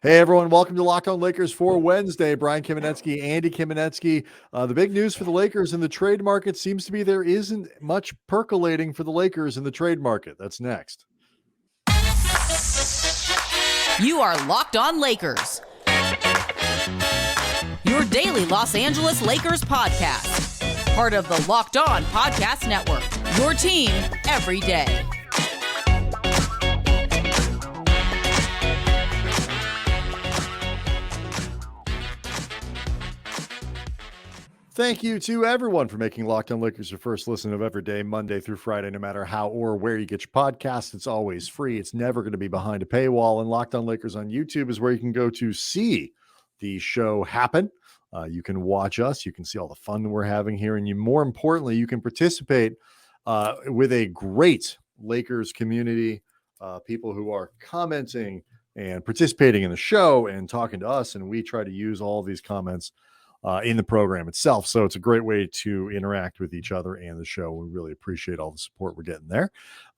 Hey, everyone. Welcome to Locked On Lakers for Wednesday. Brian Kamenetsky, Andy Kamenetsky. The big news for the Lakers in the trade market seems to be there isn't much percolating for the Lakers in the trade market. That's next. You are Locked On Lakers, your daily Los Angeles Lakers podcast. Part of the Locked On Podcast Network, your team every day. Thank you to everyone for making Locked On Lakers your first listen of every day, Monday through Friday, no matter how or where you get your podcast. It's always free. It's never going to be behind a paywall. And Locked On Lakers on YouTube is where you can go to see the show happen. You can watch us. You can see all the fun we're having here. And more importantly, you can participate with a great Lakers community, people who are commenting and participating in the show and talking to us. And we try to use all these comments in the program itself. So it's a great way to interact with each other and the show. We really appreciate all the support we're getting there.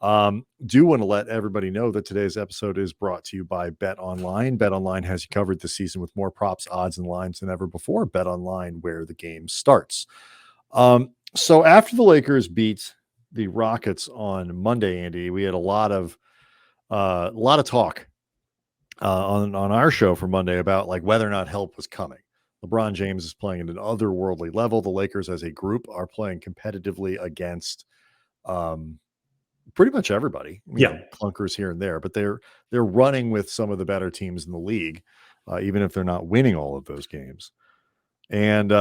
Do want to let everybody know that today's episode is brought to you by Bet Online. Bet Online has you covered this season with more props, odds, and lines than ever before. Bet Online, where the game starts. So after the Lakers beat the Rockets on Monday, Andy, we had a lot of talk on our show for Monday about like whether or not help was coming. LeBron James is playing at an otherworldly level. The Lakers as a group are playing competitively against pretty much everybody. Clunkers here and there, but they're running with some of the better teams in the league, even if they're not winning all of those games. And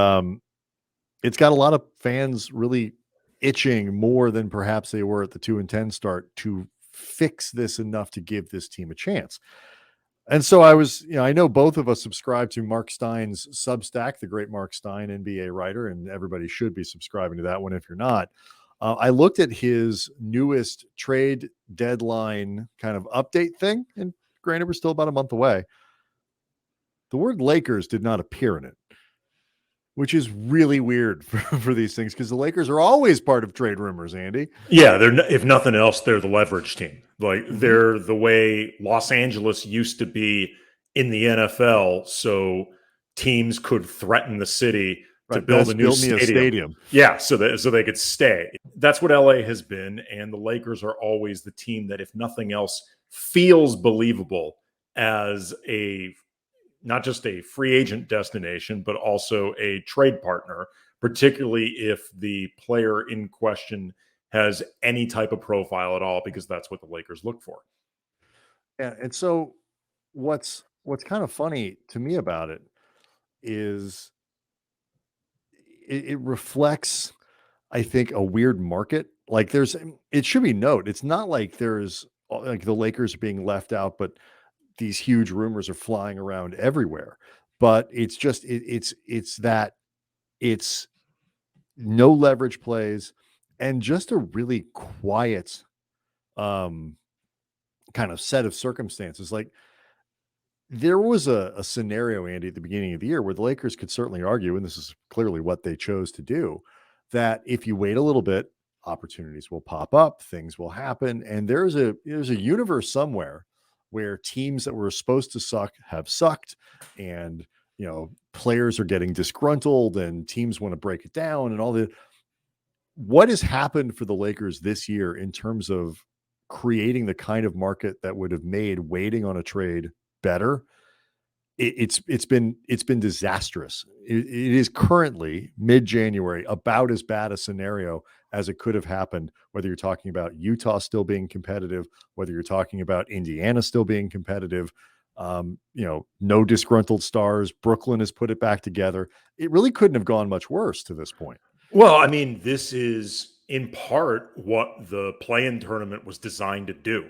it's got a lot of fans really itching more than perhaps they were at the 2-10 start to fix this enough to give this team a chance. And so I know both of us subscribe to Mark Stein's Substack, the great Mark Stein, NBA writer, and everybody should be subscribing to that one if you're not. I looked at his newest trade deadline kind of update thing, and granted, we're still about a month away. The word Lakers did not appear in it, which is really weird for these things because the Lakers are always part of trade rumors, Andy. Yeah, if nothing else, they're the leverage team. Like they're the way Los Angeles used to be in the NFL, so teams could threaten the city to build a new stadium. Yeah, so they could stay. That's what LA has been, and the Lakers are always the team that, if nothing else, feels believable as not just a free agent destination, but also a trade partner, particularly if the player in question has any type of profile at all, because that's what the Lakers look for. Yeah, and so what's kind of funny to me about it is it reflects, I think, a weird market. Like it should be noted, it's not like there's like the Lakers are being left out, but these huge rumors are flying around everywhere. But it's just it's no leverage plays and just a really quiet kind of set of circumstances. Like there was a scenario, Andy, at the beginning of the year where the Lakers could certainly argue, and this is clearly what they chose to do, that if you wait a little bit, opportunities will pop up, things will happen, and there's a universe somewhere where teams that were supposed to suck have sucked, and players are getting disgruntled and teams want to break it down and all that. What has happened for the Lakers this year in terms of creating the kind of market that would have made waiting on a trade better? It's been disastrous. It is currently mid-January about as bad a scenario as it could have happened, whether you're talking about Utah still being competitive, whether you're talking about Indiana still being competitive, no disgruntled stars. Brooklyn has put it back together. It really couldn't have gone much worse to this point. Well, I mean, this is in part what the play-in tournament was designed to do,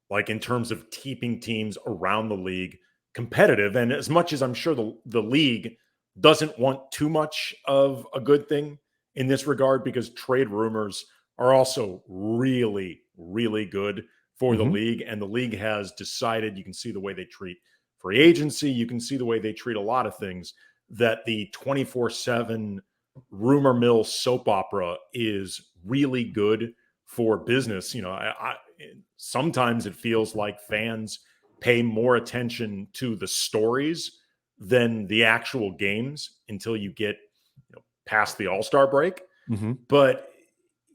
like in terms of keeping teams around the league competitive. And as much as I'm sure the league doesn't want too much of a good thing in this regard, because trade rumors are also really, really good for the league. And the league has decided, you can see the way they treat free agency, you can see the way they treat a lot of things, that the 24/7 rumor mill soap opera is really good for business. Sometimes it feels like fans pay more attention to the stories than the actual games until you get past the All-Star break. Mm-hmm. But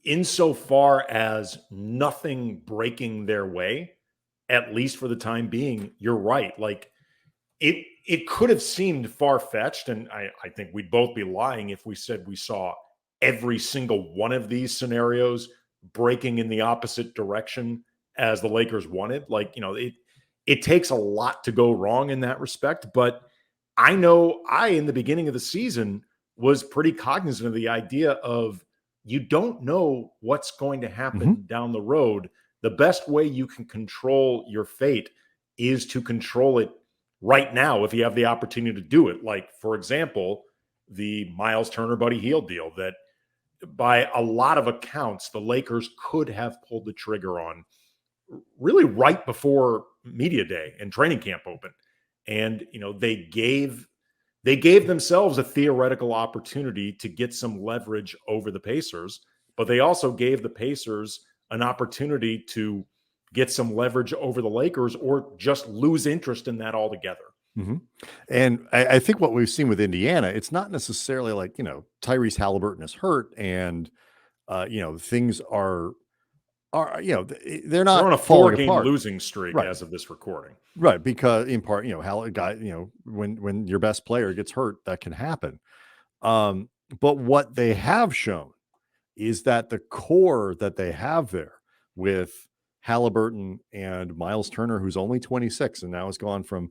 insofar as nothing breaking their way, at least for the time being, you're right. Like it could have seemed far-fetched, and I think we'd both be lying if we said we saw every single one of these scenarios breaking in the opposite direction as the Lakers wanted. Like, it takes a lot to go wrong in that respect. But I know in the beginning of the season, was pretty cognizant of the idea of you don't know what's going to happen down the road. The best way you can control your fate is to control it right now if you have the opportunity to do it. Like, for example, the Miles Turner Buddy Hield deal that by a lot of accounts, the Lakers could have pulled the trigger on really right before media day and training camp opened. And, they gave themselves a theoretical opportunity to get some leverage over the Pacers, but they also gave the Pacers an opportunity to get some leverage over the Lakers or just lose interest in that altogether. Mm-hmm. And I think what we've seen with Indiana, it's not necessarily like, Tyrese Halliburton is hurt and, things are, they're not on a falling 4-game apart. losing streak Right. as of this recording. Right. Because in part, when your best player gets hurt, that can happen. But what they have shown is that the core that they have there with Halliburton and Miles Turner, who's only 26 and now has gone from,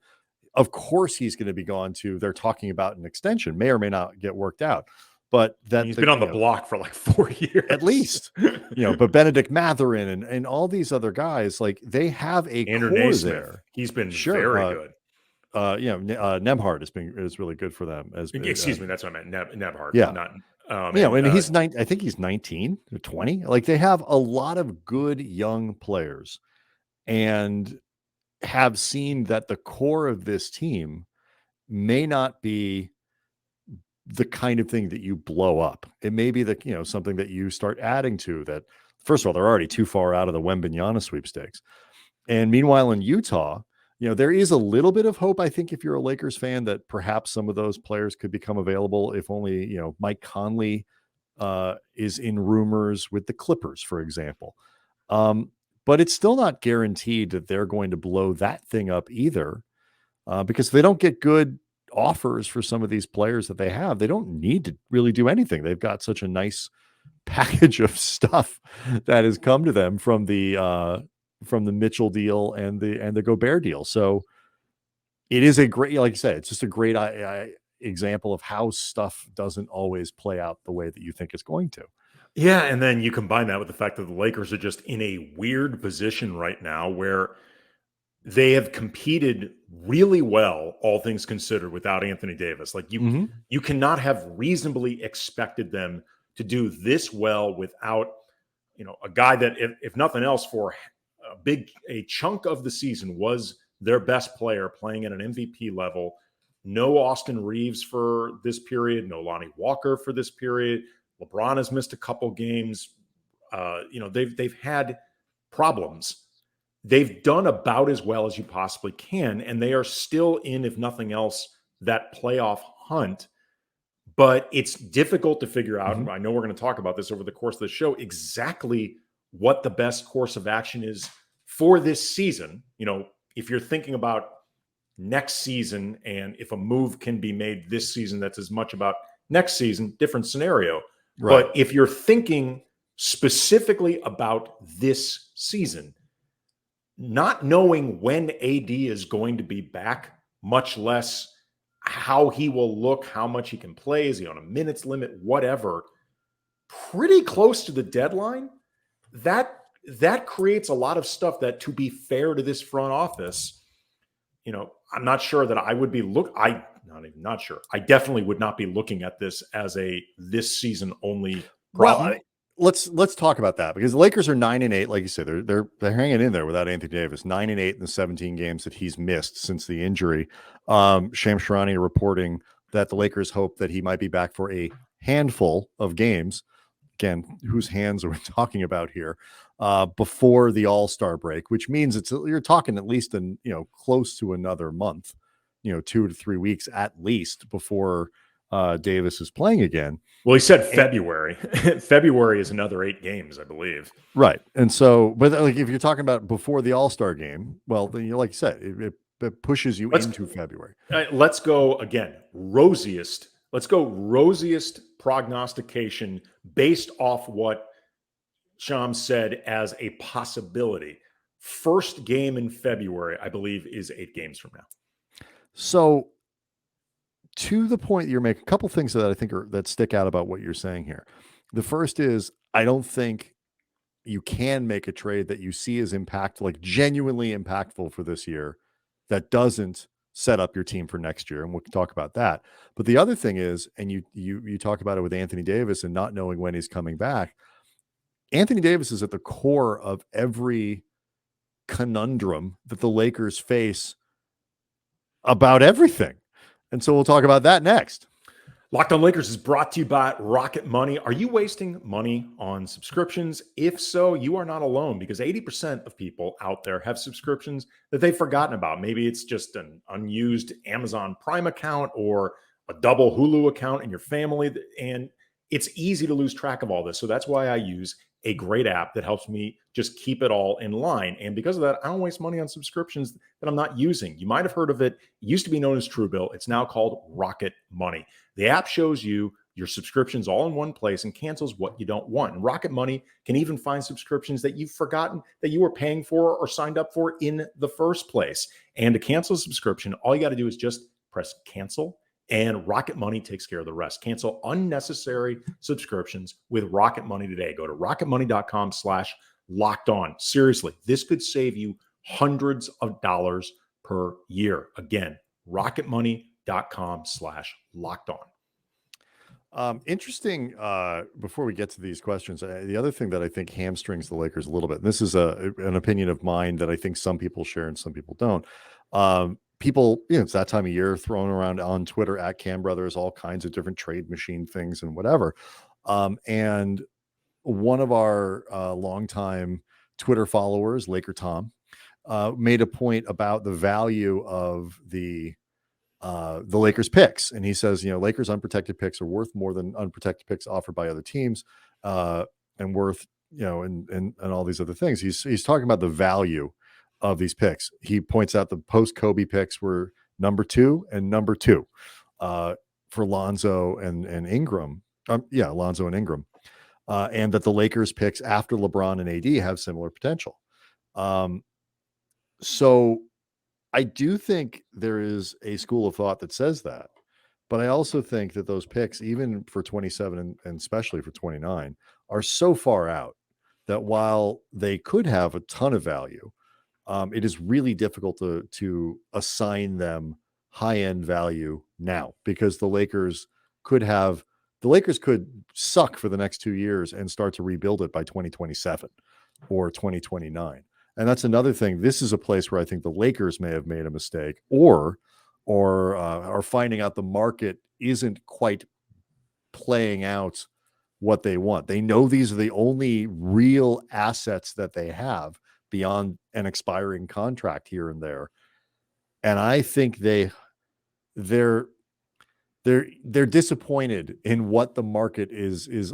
of course he's going to be gone to, they're talking about an extension, may or may not get worked out. But that he's been on the block for like 4 years at least, but Benedict Mathurin and all these other guys, like they have a Andrew core Naismith, there. he's been very good. Nemhard is really good for them. Excuse me, that's what I meant. Nebhard. Yeah. Not, and he's I think he's 19 or 20. Like they have a lot of good young players and have seen that the core of this team may not be the kind of thing that you blow up. It may be something that you start adding to that. First of all, they're already too far out of the Wembanyama sweepstakes. And meanwhile, in Utah, there is a little bit of hope, I think, if you're a Lakers fan, that perhaps some of those players could become available if only, Mike Conley is in rumors with the Clippers, for example. But it's still not guaranteed that they're going to blow that thing up either, because if they don't get good offers for some of these players that they have, they don't need to really do anything. They've got such a nice package of stuff that has come to them from the Mitchell deal and the Gobert deal. So it is a great, like I said, it's just a great example of how stuff doesn't always play out the way that you think it's going to. Yeah, and then you combine that with the fact that the Lakers are just in a weird position right now where they have competed really well, all things considered, without Anthony Davis. Like you cannot have reasonably expected them to do this well without, a guy that, if nothing else, for a chunk of the season was their best player playing at an MVP level. No Austin Reeves for this period, no Lonnie Walker for this period. LeBron has missed a couple games. They've had problems. They've done about as well as you possibly can, and they are still in, if nothing else, that playoff hunt. But it's difficult to figure out, and I know we're going to talk about this over the course of the show, exactly what the best course of action is for this season. If you're thinking about next season and if a move can be made this season that's as much about next season, different scenario. Right. But if you're thinking specifically about this season, not knowing when AD is going to be back, much less how he will look, how much he can play, is he on a minutes limit, whatever, pretty close to the deadline, that creates a lot of stuff that, to be fair to this front office, I'm not sure that I would be not sure. I definitely would not be looking at this as this season only problem. Well, let's talk about that, because the Lakers are 9-8. Like you said, they're hanging in there without Anthony Davis. 9-8 in the 17 games that he's missed since the injury. Shams Charania reporting that the Lakers hope that he might be back for a handful of games. Again, whose hands are we talking about here? before the All-Star break, which means you're talking at least close to another month, 2 to 3 weeks at least before Davis is playing again. Well, he said February. February is another 8 games, I believe. Right. And so, but like if you're talking about before the All-Star game, well, then like you said, it pushes you into February. Let's go again. Let's go rosiest prognostication based off what Sham said as a possibility. First game in February, I believe, is 8 games from now. So to the point that you're making, a couple things that I think that stick out about what you're saying here. The first is, I don't think you can make a trade that you see as genuinely impactful for this year that doesn't set up your team for next year. And we'll talk about that. But the other thing is, and you talk about it with Anthony Davis and not knowing when he's coming back. Anthony Davis is at the core of every conundrum that the Lakers face about everything. And so we'll talk about that next. Locked On Lakers is brought to you by Rocket Money. Are you wasting money on subscriptions? If so, you are not alone, because 80% of people out there have subscriptions that they've forgotten about. Maybe it's just an unused Amazon Prime account or a double Hulu account in your family. And it's easy to lose track of all this. So that's why I use a great app that helps me just keep it all in line. And because of that, I don't waste money on subscriptions that I'm not using. You might have heard of it. It used to be known as Truebill. It's now called Rocket Money. The app shows you your subscriptions all in one place and cancels what you don't want. And Rocket Money can even find subscriptions that you've forgotten that you were paying for or signed up for in the first place. And to cancel a subscription, all you got to do is just press cancel, and Rocket Money takes care of the rest. Cancel unnecessary subscriptions with Rocket Money today. Go to rocketmoney.com/locked-on. Seriously, this could save you hundreds of dollars per year. Again, rocketmoney.com/locked-on. Interesting. Before we get to these questions, the other thing that I think hamstrings the Lakers a little bit, and this is an opinion of mine that I think some people share and some people don't. People, it's that time of year, thrown around on Twitter at Cam Brothers, all kinds of different trade machine things and whatever. And one of our longtime Twitter followers, Laker Tom, made a point about the value of the Lakers picks. And he says, Lakers unprotected picks are worth more than unprotected picks offered by other teams, and worth, and all these other things. He's talking about the value of these picks. He points out the post Kobe picks were number 2 and number 2 for Lonzo and Ingram. Lonzo and Ingram. And that the Lakers picks after LeBron and AD have similar potential. So I do think there is a school of thought that says that, but I also think that those picks, even for 27 and especially for 29, are so far out that while they could have a ton of value, it is really difficult to assign them high-end value now, because the Lakers could suck for the next 2 years and start to rebuild it by 2027 or 2029. And that's another thing. This is a place where I think the Lakers may have made a mistake, or are finding out the market isn't quite playing out what they want. They know these are the only real assets that they have beyond an expiring contract here and there. And I think they're disappointed in what the market is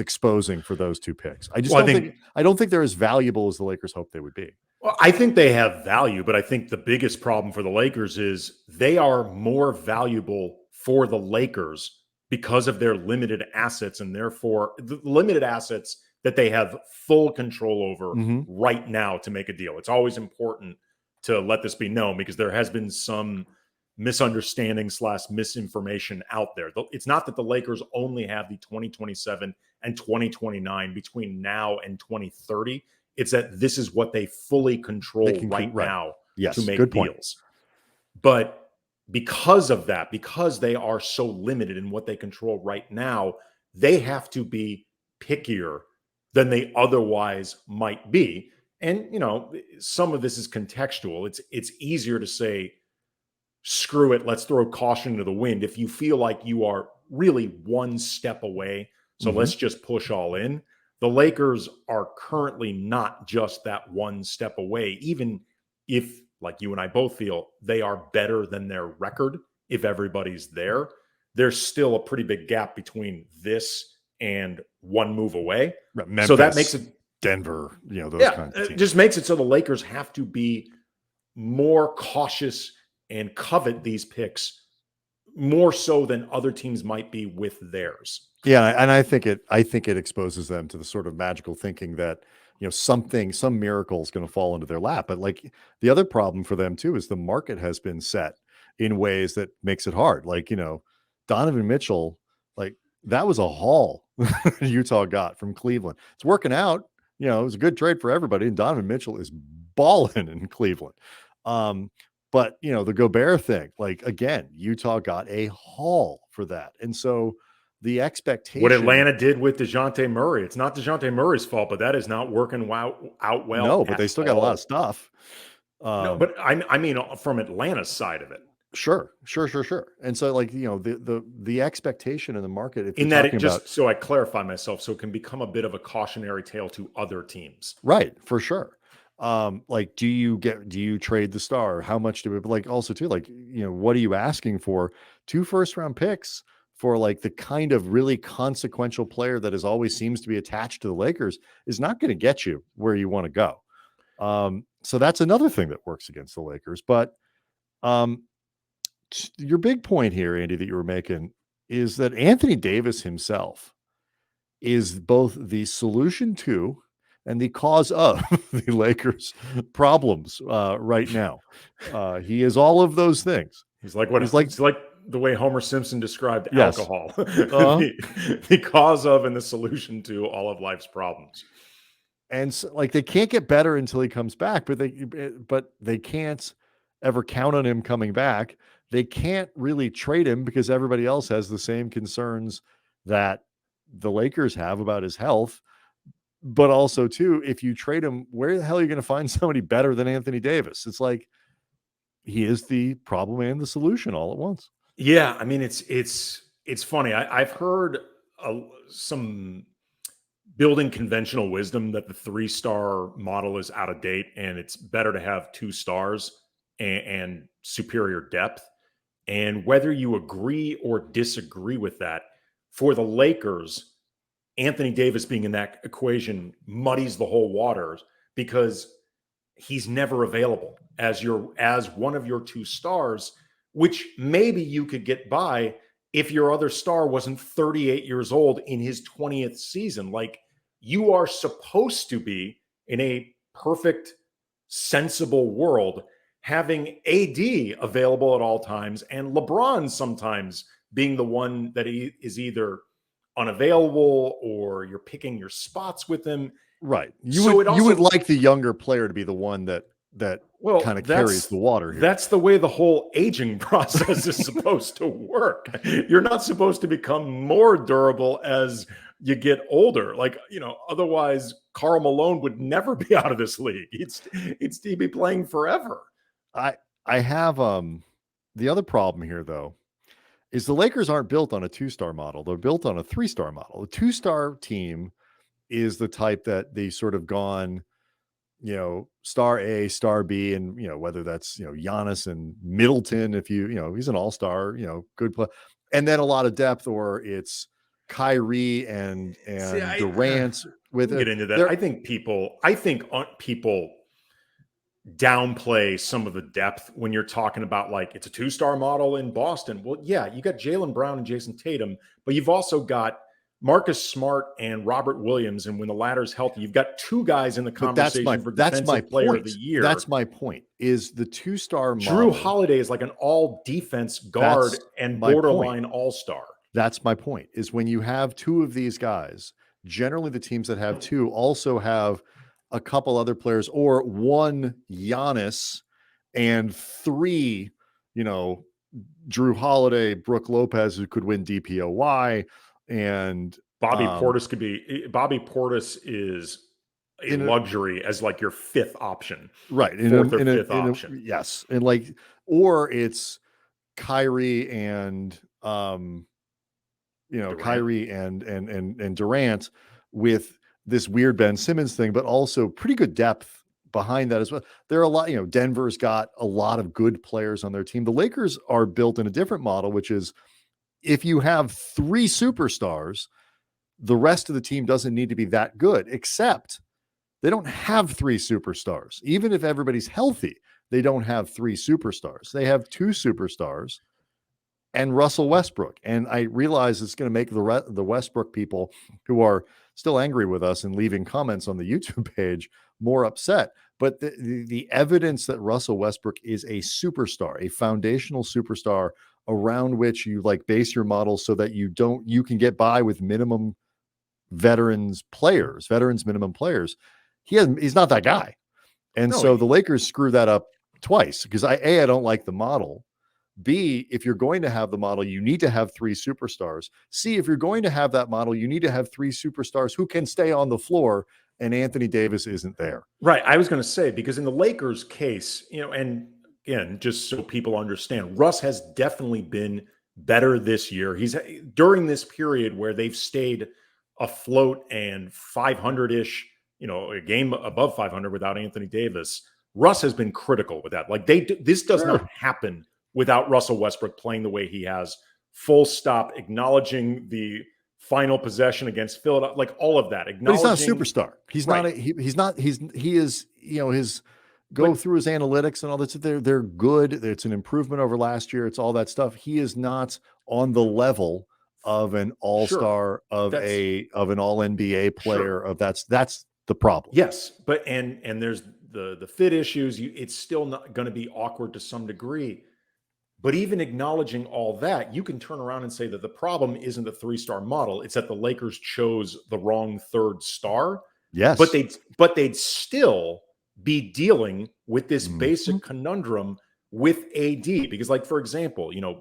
exposing for those 2 picks. I don't think they're as valuable as the Lakers hoped they would be. Well, I think they have value, but I think the biggest problem for the Lakers is they are more valuable for the Lakers because of their limited assets, and therefore the limited assets that they have full control over right now to make a deal. It's always important to let this be known, because there has been some misunderstanding / misinformation out there. It's not that the Lakers only have the 2027 and 2029 between now and 2030. It's that this is what they fully control now to make deals. But because of that, because they are so limited in what they control right now, they have to be pickier than they otherwise might be. And, some of this is contextual. It's easier to say, screw it, let's throw caution to the wind if you feel like you are really one step away. So let's just push all in. the Lakers are currently not just that one step away, even if, like you and I both feel, they are better than their record if everybody's there. There's still a pretty big gap between this and one move away. Memphis, so that makes it Denver, those kinds of teams. It just makes it so the Lakers have to be more cautious and covet these picks more so than other teams might be with theirs. Yeah, and I think it exposes them to the sort of magical thinking that some miracle is going to fall into their lap. But like the other problem for them too is the market has been set in ways that makes it hard. Like Donovan Mitchell, like that was a haul Utah got from Cleveland. It's working out. It was a good trade for everybody. And Donovan Mitchell is balling in Cleveland. But the Gobert thing, like again, Utah got a haul for that, and so the expectation. What Atlanta did with DeJounte Murray, it's not DeJounte Murray's fault, but that is not working out well. No, but they still got a lot of stuff. No, but I mean, from Atlanta's side of it. Sure. And so, like the expectation in the market, if in that it just so I clarify myself, so it can become a bit of a cautionary tale to other teams, right? For sure. Like, do you trade the star? How much do it? Like, also too, like what are you asking for? 2 first-round picks for like the kind of really consequential player that is always seems to be attached to the Lakers is not going to get you where you want to go. So that's another thing that works against the Lakers. But your big point here, Andy, that you were making is that Anthony Davis himself is both the solution to and the cause of the Lakers' problems right now. He is all of those things. He's like what? It's like the way Homer Simpson described alcohol, the cause of and the solution to all of life's problems. And so, like, they can't get better until he comes back, but they can't ever count on him coming back. They can't really trade him because everybody else has the same concerns that the Lakers have about his health. But also, too, if you trade him, where the hell are you going to find somebody better than Anthony Davis? It's like he is the problem and the solution all at once. Yeah, I mean, it's funny. I've heard some building conventional wisdom that the 3-star model is out of date and it's better to have 2 stars and superior depth. And whether you agree or disagree with that, for the Lakers, Anthony Davis being in that equation muddies the whole waters because he's never available as one of your 2 stars, which maybe you could get by if your other star wasn't 38 years old in his 20th season. Like, you are supposed to be in a perfect, sensible world having AD available at all times and LeBron sometimes being the one that he is either unavailable or you're picking your spots with him. Right. You would like the younger player to be the one that kind of carries the water here. That's the way the whole aging process is supposed to work. You're not supposed to become more durable as you get older. Like, otherwise Karl Malone would never be out of this league. He'd be playing forever. I have the other problem here though is the Lakers aren't built on a 2-star model. They're built on a 3-star model. A 2-star team is the type that they sort of gone, star A, star B, and whether that's Giannis and Middleton, if he's an all-star, good play, and then a lot of depth, or it's Kyrie and Durant. Get into that. I think people downplay some of the depth when you're talking about like it's a 2-star model in Boston. Well, yeah, you got Jaylen Brown and Jason Tatum, but you've also got Marcus Smart and Robert Williams, and when the latter's healthy, you've got 2 guys in the conversation for defensive player of the year. That's my point. Is the 2-star model. Drew Holiday is like an all-defense guard and borderline all-star. That's my point. Is when you have 2 of these guys, generally the teams that have 2 also have a couple other players, or 1 Giannis and 3, Drew Holiday, Brooke Lopez, who could win DPOY, and Bobby Portis is a luxury as like your 5th option, right? 4th or 5th option, yes, and like, or it's Kyrie and Durant. Kyrie and Durant with this weird Ben Simmons thing, but also pretty good depth behind that as well. There are a lot, Denver's got a lot of good players on their team. The Lakers are built in a different model, which is if you have 3 superstars, the rest of the team doesn't need to be that good, except they don't have 3 superstars. Even if everybody's healthy, they don't have 3 superstars. They have 2 superstars and Russell Westbrook. And I realize it's going to make the Westbrook people who are still angry with us and leaving comments on the YouTube page more upset. But the evidence that Russell Westbrook is a superstar, a foundational superstar around which you like base your model so that you can get by with minimum veterans minimum players. He's not that guy. And so the Lakers screw that up twice because I don't like the model. B, if you're going to have the model, you need to have 3 superstars. C, if you're going to have that model, you need to have 3 superstars who can stay on the floor, and Anthony Davis isn't there. Right. I was going to say, because in the Lakers case, and again, just so people understand, Russ has definitely been better this year. He's during this period where they've stayed afloat and 500-ish, a game above 500 without Anthony Davis. Russ has been critical with that. Like this does not happen without Russell Westbrook playing the way he has, full stop, acknowledging the final possession against Philadelphia, like all of that. But he's not a superstar. He's not. He is. His go through his analytics and all that. They're good. It's an improvement over last year. It's all that stuff. He is not on the level of an all-star, of an all-NBA player. That's the problem. Yes, but and there's the fit issues. It's still not going to be awkward to some degree. But even acknowledging all that, you can turn around and say that the problem isn't the 3-star model. It's that the Lakers chose the wrong 3rd star. Yes. But they'd still be dealing with this basic conundrum with AD. Because, like, for example, Bojan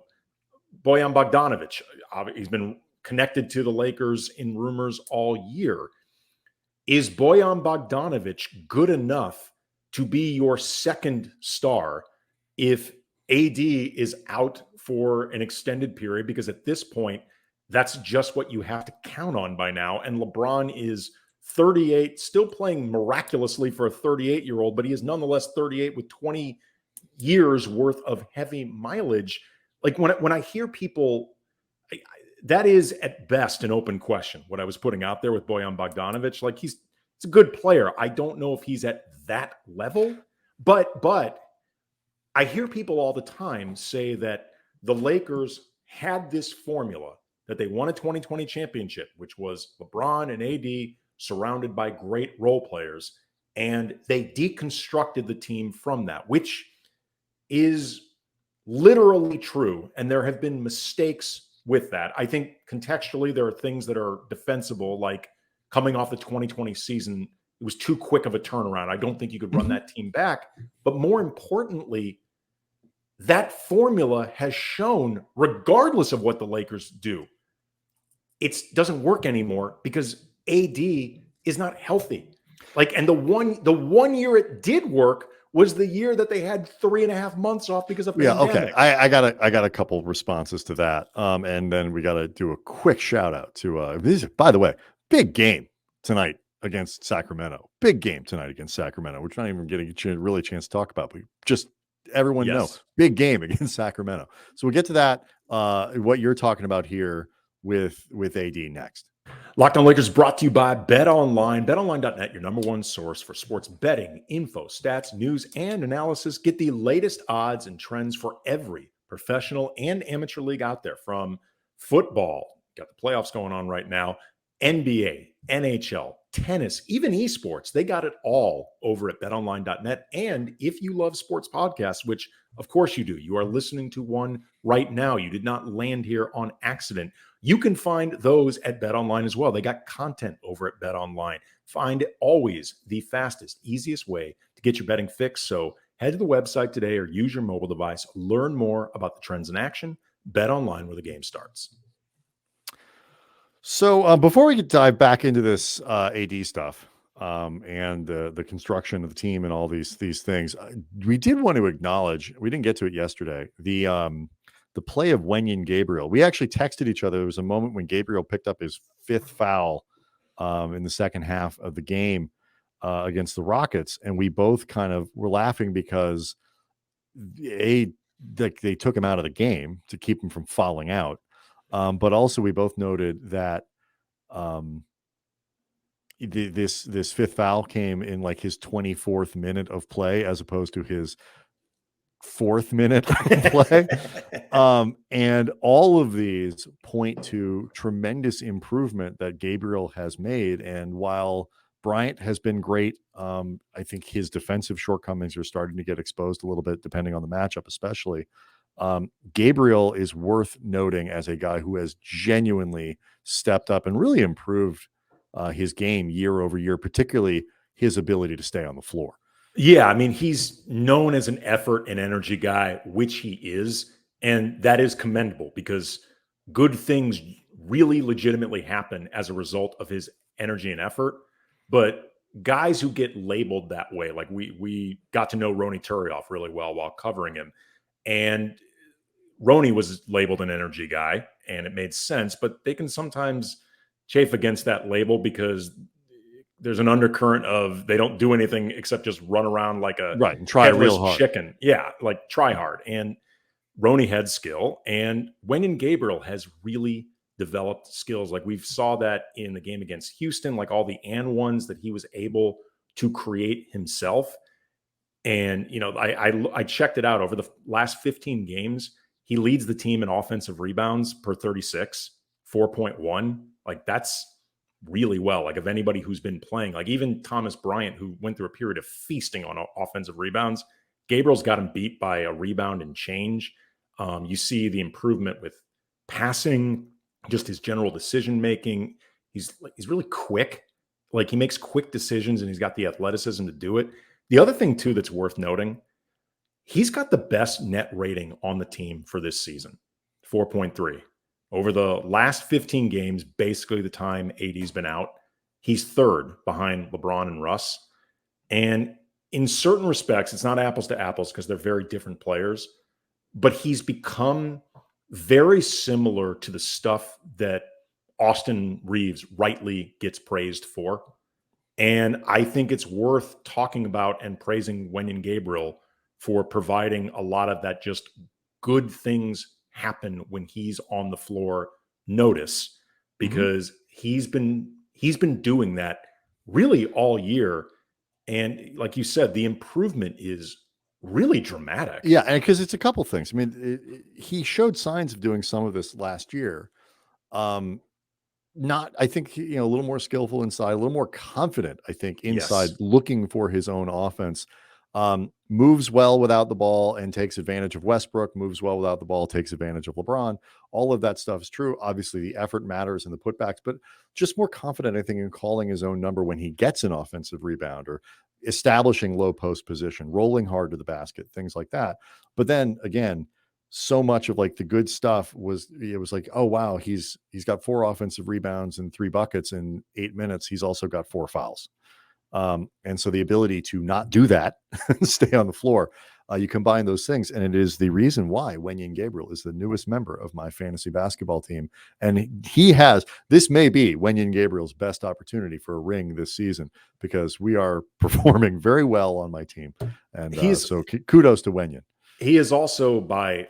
Bogdanovic, he's been connected to the Lakers in rumors all year. Is Bojan Bogdanovic good enough to be your 2nd star if AD is out for an extended period? Because at this point, that's just what you have to count on by now. And LeBron is 38, still playing miraculously for a 38-year-old, but he is nonetheless 38 with 20 years worth of heavy mileage. Like when I hear people, that is at best an open question. What I was putting out there with Bojan Bogdanovic, like he's a good player. I don't know if he's at that level, but I hear people all the time say that the Lakers had this formula that they won a 2020 championship, which was LeBron and AD surrounded by great role players, and they deconstructed the team from that, which is literally true. And there have been mistakes with that. I think contextually there are things that are defensible, like coming off the 2020 season. It was too quick of a turnaround. I don't think you could run that team back. But more importantly, that formula has shown, regardless of what the Lakers do, it doesn't work anymore because AD is not healthy. Like, and the one year it did work was the year that they had 3.5 months off because of pandemic. Okay. I got a couple responses to that. And then we got to do a quick shout out to this. By the way, big game tonight against Sacramento. Big game tonight against Sacramento. We're not even getting a chance to talk about, but just everyone know big game against Sacramento. So we'll get to that. What you're talking about here with AD next. Locked On Lakers brought to you by BetOnline. BetOnline.net, your number one source for sports betting, info, stats, news, and analysis. Get the latest odds and trends for every professional and amateur league out there, from football, got the playoffs going on right now, NBA, NHL, tennis, even esports. They got it all over at betonline.net. And if you love sports podcasts, which of course you do, you are listening to one right now. You did not land here on accident. You can find those at BetOnline as well. They got content over at BetOnline. Find always the fastest, easiest way to get your betting fix. So head to the website today or use your mobile device. Learn more about the trends in action. BetOnline, where the game starts. So before we dive back into this AD stuff and the construction of the team and all these things, we did want to acknowledge, we didn't get to it yesterday, the play of Wenyon Gabriel. We actually texted each other. There was a moment when Gabriel picked up his 5th foul in the second half of the game against the Rockets, and we both kind of were laughing because they took him out of the game to keep him from fouling out, but also we both noted that this fifth foul came in like his 24th minute of play as opposed to his 4th minute of play. And all of these point to tremendous improvement that Gabriel has made. And while Bryant has been great, I think his defensive shortcomings are starting to get exposed a little bit, depending on the matchup, especially. Gabriel is worth noting as a guy who has genuinely stepped up and really improved his game year over year, particularly his ability to stay on the floor. Yeah, I mean, he's known as an effort and energy guy, which he is, and that is commendable because good things really legitimately happen as a result of his energy and effort. But guys who get labeled that way, like we got to know Roni Turioff really well while covering him, and Roni was labeled an energy guy, and it made sense, but they can sometimes chafe against that label because there's an undercurrent of they don't do anything except just run around like a and try real hard. chicken. Yeah, like try hard. And Roni had skill, and Wenyon Gabriel has really developed skills. Like we saw that in the game against Houston, like all the and ones that he was able to create himself. And I checked it out over the last 15 games. He leads the team in offensive rebounds per 36, 4.1. Like that's really well. Like of anybody who's been playing, like even Thomas Bryant, who went through a period of feasting on offensive rebounds, Gabriel's got him beat by a rebound and change. You see the improvement with passing, just his general decision making. He's really quick. Like he makes quick decisions and he's got the athleticism to do it. The other thing too that's worth noting, he's got the best net rating on the team for this season, 4.3. Over the last 15 games, basically the time AD's been out, he's third behind LeBron and Russ. And in certain respects, it's not apples to apples because they're very different players, but he's become very similar to the stuff that Austin Reeves rightly gets praised for. And I think it's worth talking about and praising Wenyon Gabriel for providing a lot of that just good things happen when he's on the floor notice, because he's been doing that really all year. And like you said, the improvement is really dramatic. Yeah, and because it's a couple things. I mean, he showed signs of doing some of this last year. I think, a little more skillful inside, a little more confident, I think, inside, looking for his own offense. Moves well without the ball and takes advantage of Westbrook, moves well without the ball, takes advantage of LeBron. All of that stuff is true. Obviously, the effort matters in the putbacks, but just more confident, I think, in calling his own number when he gets an offensive rebound or establishing low post position, rolling hard to the basket, things like that. But then again, so much of like the good stuff was like, oh wow, he's got 4 offensive rebounds and 3 buckets in 8 minutes. He's also got 4 fouls. And so the ability to not do that, stay on the floor, you combine those things, and it is the reason why Wenyon Gabriel is the newest member of my fantasy basketball team. And this may be Wenyon Gabriel's best opportunity for a ring this season, because we are performing very well on my team. And so kudos to Wenyon. He is also, by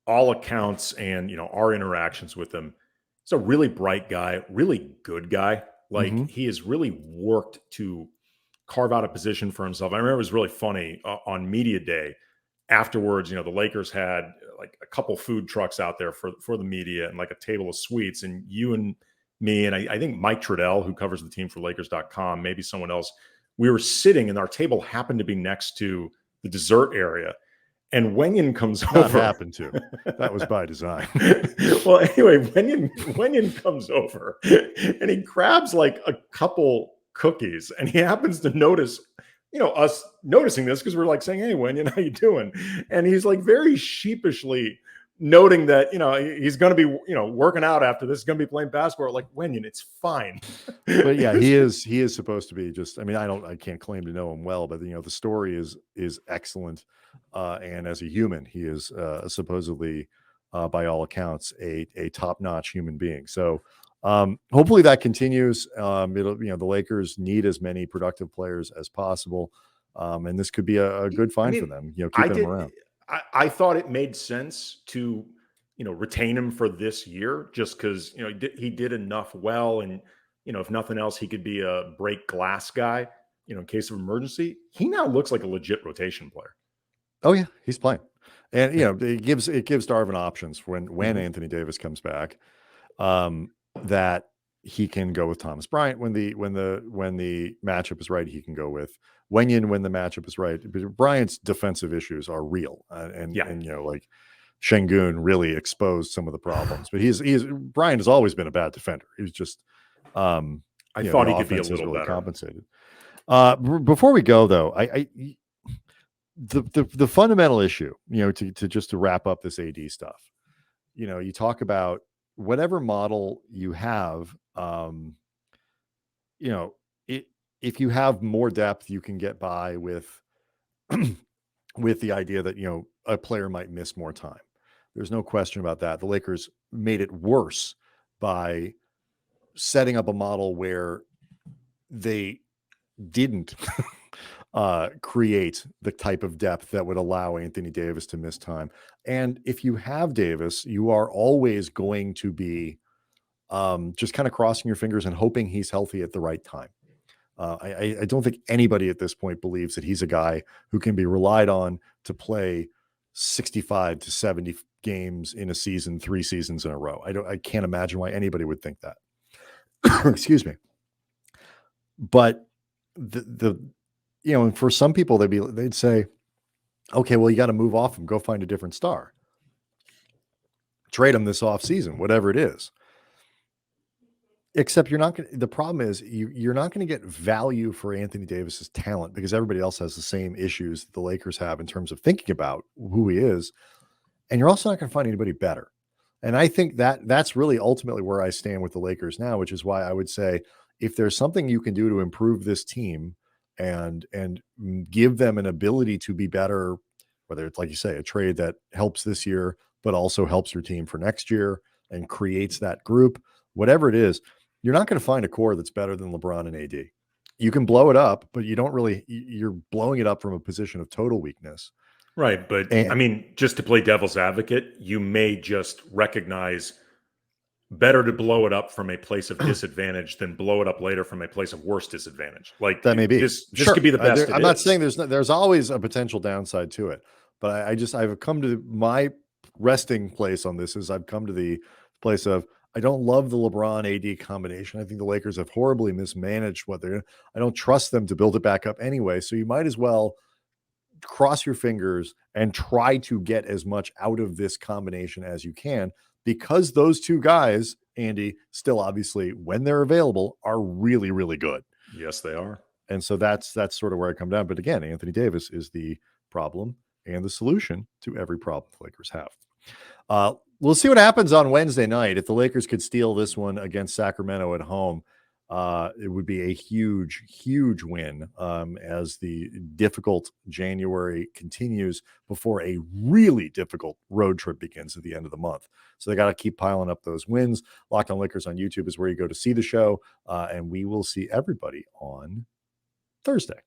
all accounts and, our interactions with him, he's a really bright guy, really good guy. Like he has really worked to carve out a position for himself. I remember it was really funny on media day afterwards. The Lakers had like a couple food trucks out there for the media and like a table of sweets. And you and me, and I think Mike Trudell, who covers the team for Lakers.com, maybe someone else, we were sitting and our table happened to be next to the dessert area. And Wenyon comes over. Happened to. That was by design. Well, anyway, Wenyon comes over and he grabs like a couple cookies, and he happens to notice, us noticing this because we're like saying, "Hey, Wenyon, how you doing?" And he's like very sheepishly noting that, he's going to be, working out after this, he's going to be playing basketball. Like, Wenyon, it's fine. But yeah, he is supposed to be just, I can't claim to know him well, but the story is excellent. And as a human, he is supposedly, by all accounts, a top-notch human being. So Hopefully that continues. The Lakers need as many productive players as possible. And this could be a good find for them, keeping them around. I thought it made sense to, retain him for this year just because, he did enough well. And, if nothing else, he could be a break glass guy, in case of emergency. He now looks like a legit rotation player. Oh yeah, he's playing. And, it gives Darvin options when Anthony Davis comes back, that he can go with Thomas Bryant when the matchup is right. He can go with Wenyon when the matchup is right. But Bryant's defensive issues are real, and like Şengün really exposed some of the problems. But Bryant has always been a bad defender. He was just I thought he could be a little better compensated. Before we go though, the fundamental issue, to wrap up this AD stuff, you talk about whatever model you have, if you have more depth, you can get by with with the idea that a player might miss more time. There's no question about that. The Lakers made it worse by setting up a model where they didn't create the type of depth that would allow Anthony Davis to miss time. And if you have Davis, you are always going to be just kind of crossing your fingers and hoping he's healthy at the right time. I don't think anybody at this point believes that he's a guy who can be relied on to play 65 to 70 games in a season, 3 seasons in a row. I can't imagine why anybody would think that. Excuse me. But and for some people, they'd say, okay, well, you got to move off him, go find a different star. Trade him this offseason, whatever it is. Except the problem is you're not going to get value for Anthony Davis's talent because everybody else has the same issues that the Lakers have in terms of thinking about who he is. And you're also not going to find anybody better. And I think that's really ultimately where I stand with the Lakers now, which is why I would say if there's something you can do to improve this team and give them an ability to be better, whether it's, like you say, a trade that helps this year, but also helps your team for next year and creates that group, whatever it is, you're not going to find a core that's better than LeBron and AD. You can blow it up, but you're blowing it up from a position of total weakness. Right. But just to play devil's advocate, you may just recognize better to blow it up from a place of disadvantage than blow it up later from a place of worse disadvantage. Like that may be. This could be the best. I'm not saying there's always a potential downside to it, but I've come to my resting place on this is I've come to the place of I don't love the LeBron AD combination. I think the Lakers have horribly mismanaged what they're. I don't trust them to build it back up anyway. So you might as well cross your fingers and try to get as much out of this combination as you can, because those two guys, Andy, still obviously when they're available are really, really good. Yes, they are. And so that's sort of where I come down. But again, Anthony Davis is the problem and the solution to every problem the Lakers have. We'll see what happens on Wednesday night. If the Lakers could steal this one against Sacramento at home, it would be a huge, huge win as the difficult January continues before a really difficult road trip begins at the end of the month. So they got to keep piling up those wins. Locked On Lakers on YouTube is where you go to see the show, and we will see everybody on Thursday.